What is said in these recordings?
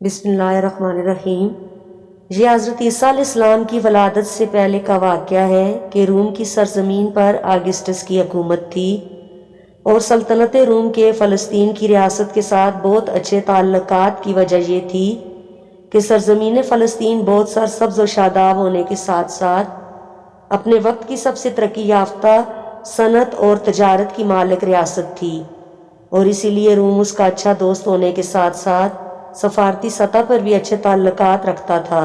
بسم اللہ الرحمن الرحیم۔ یہ حضرت عیسیٰ علیہ السلام کی ولادت سے پہلے کا واقعہ ہے کہ روم کی سرزمین پر آگسٹس کی حکومت تھی اور سلطنت روم کے فلسطین کی ریاست کے ساتھ بہت اچھے تعلقات کی وجہ یہ تھی کہ سرزمین فلسطین بہت سرسبز و شاداب ہونے کے ساتھ ساتھ اپنے وقت کی سب سے ترقی یافتہ صنعت اور تجارت کی مالک ریاست تھی، اور اسی لیے روم اس کا اچھا دوست ہونے کے ساتھ ساتھ سفارتی سطح پر بھی اچھے تعلقات رکھتا تھا۔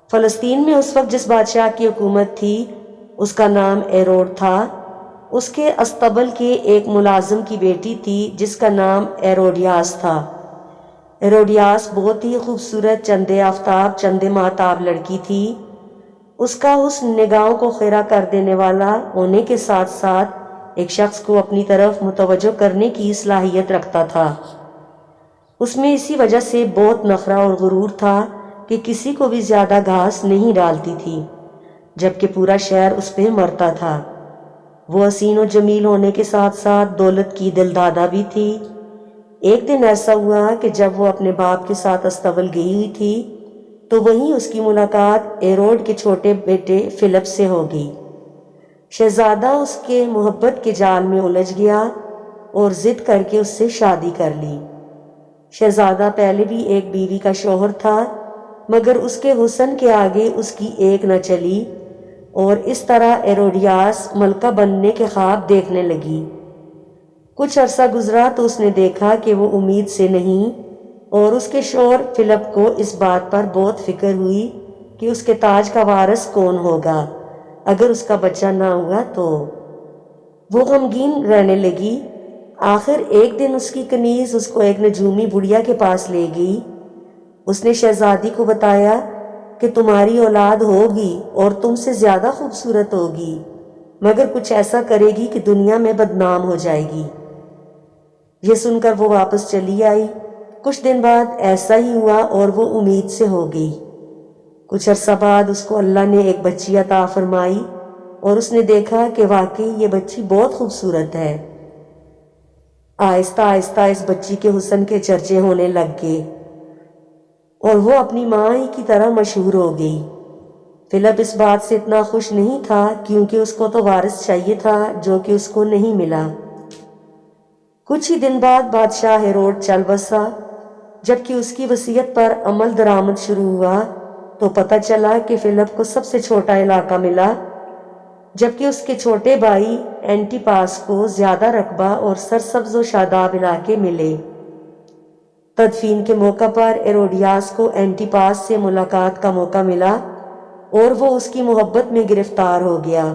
فلسطین میں اس وقت جس بادشاہ کی حکومت تھی اس کا نام ایروڈ تھا۔ اس کے استبل کے ایک ملازم کی بیٹی تھی جس کا نام ایروڈیاس تھا۔ ایروڈیاس بہت ہی خوبصورت چند آفتاب چند ماہتاب لڑکی تھی۔ اس کا حسن نگاہوں کو خیرہ کر دینے والا ہونے کے ساتھ ساتھ ایک شخص کو اپنی طرف متوجہ کرنے کی صلاحیت رکھتا تھا۔ اس میں اسی وجہ سے بہت نخرہ اور غرور تھا کہ کسی کو بھی زیادہ گھاس نہیں ڈالتی تھی، جبکہ پورا شہر اس پہ مرتا تھا۔ وہ حسین و جمیل ہونے کے ساتھ ساتھ دولت کی دلدادہ بھی تھی۔ ایک دن ایسا ہوا کہ جب وہ اپنے باپ کے ساتھ استبل گئی ہوئی تھی تو وہیں اس کی ملاقات ایروڈ کے چھوٹے بیٹے فلپ سے ہو گئی۔ شہزادہ اس کے محبت کے جال میں الجھ گیا اور ضد کر کے اس سے شادی کر لی۔ شہزادہ پہلے بھی ایک بیوی کا شوہر تھا، مگر اس کے حسن کے آگے اس کی ایک نہ چلی، اور اس طرح ایروڈیاس ملکہ بننے کے خواب دیکھنے لگی۔ کچھ عرصہ گزرا تو اس نے دیکھا کہ وہ امید سے نہیں، اور اس کے شوہر فلپ کو اس بات پر بہت فکر ہوئی کہ اس کے تاج کا وارث کون ہوگا اگر اس کا بچہ نہ ہوا تو۔ وہ غمگین رہنے لگی۔ آخر ایک دن اس کی کنیز اس کو ایک نجومی بڑھیا کے پاس لے گئی۔ اس نے شہزادی کو بتایا کہ تمہاری اولاد ہوگی اور تم سے زیادہ خوبصورت ہوگی، مگر کچھ ایسا کرے گی کہ دنیا میں بدنام ہو جائے گی۔ یہ سن کر وہ واپس چلی آئی۔ کچھ دن بعد ایسا ہی ہوا اور وہ امید سے ہو گئی۔ کچھ عرصہ بعد اس کو اللہ نے ایک بچی عطا فرمائی اور اس نے دیکھا کہ واقعی یہ بچی بہت خوبصورت ہے۔ آہستہ آہستہ اس بچی کے حسن کے چرچے ہونے لگ گئے اور وہ اپنی ماں ہی کی طرح مشہور ہو گئی۔ فلپ اس بات سے اتنا خوش نہیں تھا کیونکہ اس کو تو وارث چاہیے تھا جو کہ اس کو نہیں ملا۔ کچھ ہی دن بعد بادشاہ ہیروڈ چل بسا۔ جبکہ اس کی وصیت پر عمل درآمد شروع ہوا تو پتہ چلا کہ فلپ کو سب سے چھوٹا علاقہ ملا، جبکہ اس کے چھوٹے بھائی اینٹی پاس کو زیادہ رقبہ اور سرسبز و شاداب علاقے ملے۔ تدفین کے موقع پر ایروڈیاس کو اینٹی پاس سے ملاقات کا موقع ملا اور وہ اس کی محبت میں گرفتار ہو گیا۔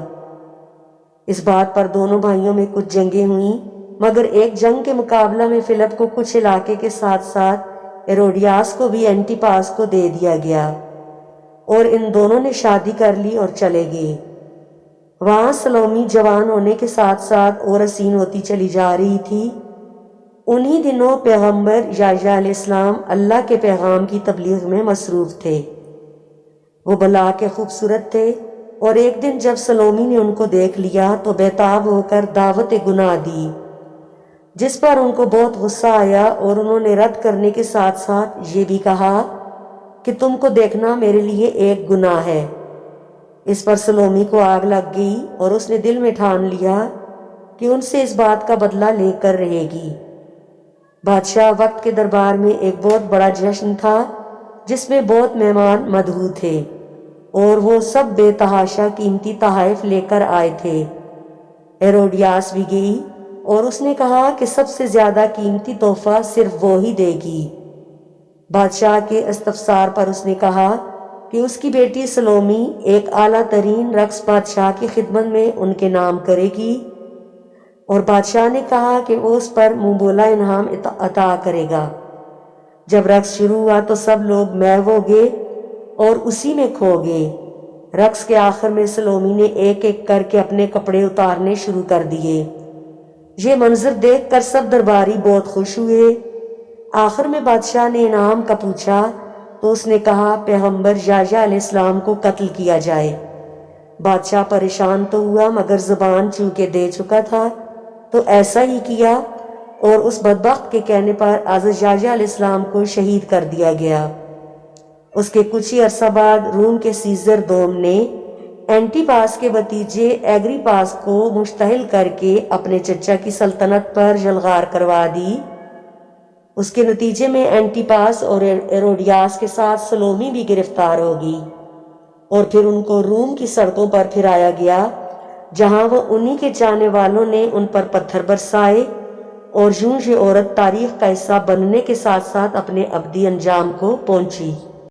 اس بات پر دونوں بھائیوں میں کچھ جنگیں ہوئیں، مگر ایک جنگ کے مقابلہ میں فلپ کو کچھ علاقے کے ساتھ ساتھ ایروڈیاس کو بھی اینٹی پاس کو دے دیا گیا اور ان دونوں نے شادی کر لی اور چلے گئے۔ وہاں سلومی جوان ہونے کے ساتھ ساتھ اور حسین ہوتی چلی جا رہی تھی۔ انہی دنوں پیغمبر یحییٰ علیہ السلام اللہ کے پیغام کی تبلیغ میں مصروف تھے۔ وہ بلا کے خوبصورت تھے اور ایک دن جب سلومی نے ان کو دیکھ لیا تو بےتاب ہو کر دعوت گناہ دی، جس پر ان کو بہت غصہ آیا اور انہوں نے رد کرنے کے ساتھ ساتھ یہ بھی کہا کہ تم کو دیکھنا میرے لیے ایک گناہ ہے۔ اس پر سلومی کو آگ لگ گئی اور اس نے دل میں ٹھان لیا کہ ان سے اس بات کا بدلہ لے کر رہے گی۔ بادشاہ وقت کے دربار میں ایک بہت بڑا جشن تھا جس میں بہت مہمان مدعو تھے اور وہ سب بے تحاشا قیمتی تحائف لے کر آئے تھے۔ ایروڈیاس بھی گئی اور اس نے کہا کہ سب سے زیادہ قیمتی تحفہ صرف وہ ہی دے گی۔ بادشاہ کے استفسار پر اس نے کہا کہ اس کی بیٹی سلومی ایک اعلیٰ ترین رقص بادشاہ کی خدمت میں ان کے نام کرے گی، اور بادشاہ نے کہا کہ وہ اس پر منہ بولا انعام عطا کرے گا۔ جب رقص شروع ہوا تو سب لوگ محو ہو گئے اور اسی میں کھو گئے۔ رقص کے آخر میں سلومی نے ایک ایک کر کے اپنے کپڑے اتارنے شروع کر دیے۔ یہ منظر دیکھ کر سب درباری بہت خوش ہوئے۔ آخر میں بادشاہ نے انعام کا پوچھا تو اس نے کہا پیغمبر یحییٰ علیہ السلام کو قتل کیا جائے۔ بادشاہ پریشان تو ہوا مگر زبان چونکہ دے چکا تھا تو ایسا ہی کیا۔ اور اس بدبخت کے کہنے پر حضرت یحییٰ علیہ السلام کو شہید کر دیا گیا۔ اس کے کچھ ہی عرصہ بعد روم کے سیزر دوم نے اینٹی پاس کے بھتیجے ایگریپاس کو مشتعل کر کے اپنے چچا کی سلطنت پر یلغار کروا دی۔ اس کے نتیجے میں اینٹی پاس اور ہیروڈیاس کے ساتھ سلومی بھی گرفتار ہوگی اور پھر ان کو روم کی سڑکوں پر پھرایا گیا، جہاں وہ انہی کے چاہنے والوں نے ان پر پتھر برسائے، اور یوں یہ عورت تاریخ کا حصہ بننے کے ساتھ ساتھ اپنے ابدی انجام کو پہنچی۔